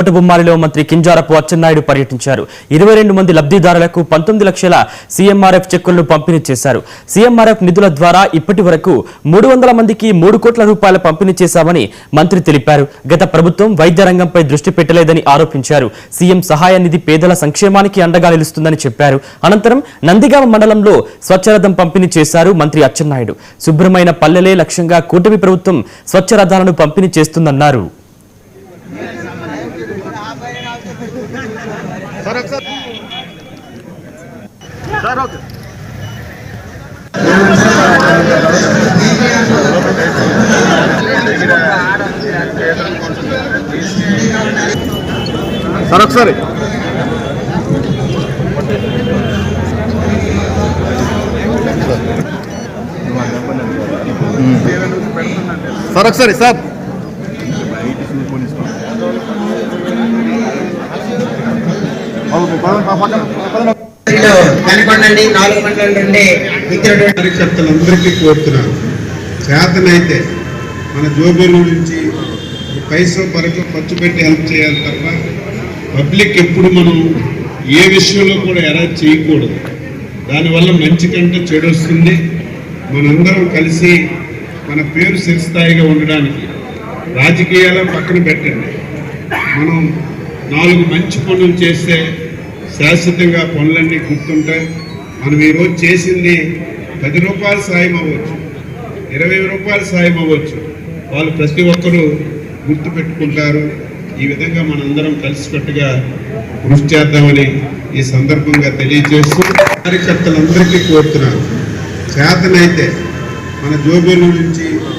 కోటబొమ్మాలిలో మంత్రి కింజారపు అచ్చెన్నాయుడు పర్యటించారు. 22 మంది లబ్ధిదారులకు 19 లక్షల సీఎంఆర్ఎఫ్ చెక్కులను పంపిణీ చేశారు. సీఎంఆర్ఎఫ్ నిధుల ద్వారా ఇప్పటి వరకు 300 మందికి 3 కోట్ల రూపాయల పంపిణీ చేశామని మంత్రి తెలిపారు. గత ప్రభుత్వం వైద్య రంగంపై దృష్టి పెట్టలేదని ఆరోపించారు. సీఎం సహాయ నిధి పేదల సంక్షేమానికి అండగా నిలుస్తుందని చెప్పారు. అనంతరం నందిగామ మండలంలో స్వచ్ఛరథం పంపిణీ చేశారు మంత్రి అచ్చెన్నాయుడు. శుభ్రమైన పల్లెలే లక్ష్యంగా కూటమి ప్రభుత్వం స్వచ్ఛరథాలను పంపిణీ చేస్తుందన్నారు. ఒకసారి సార్ కనపడండి 4 మండలాల నుండి కార్యకర్తలందరికీ కోరుతున్నాను, చేతనైతే మన జోబుల నుంచి పైసా వరకు ఖర్చు పెట్టి హెల్ప్ చేయాలి తప్ప పబ్లిక్ ఎప్పుడు మనం ఏ విషయంలో కూడా ఎలా చేయకూడదు. దానివల్ల మంచి కంటే చెడు వస్తుంది. మనందరం కలిసి మన పేరు చిరస్థాయిగా ఉండడానికి రాజకీయాలను పక్కన పెట్టండి. మనం 4 మంచి పనులు చేస్తే శాశ్వతంగా పనులన్నీ గుర్తుంటాయి. మనం ఈరోజు చేసింది 10 రూపాయల సాయం అవ్వచ్చు, 20 రూపాయల సాయం అవ్వచ్చు, వాళ్ళు ప్రతి ఒక్కరూ గుర్తుపెట్టుకుంటారు. ఈ విధంగా మనందరం కలిసికట్టుగా కృషి చేద్దామని ఈ సందర్భంగా తెలియజేస్తూ కార్యకర్తలందరికీ కోరుతున్నాను, చేతనైతే మన జోబుల నుంచి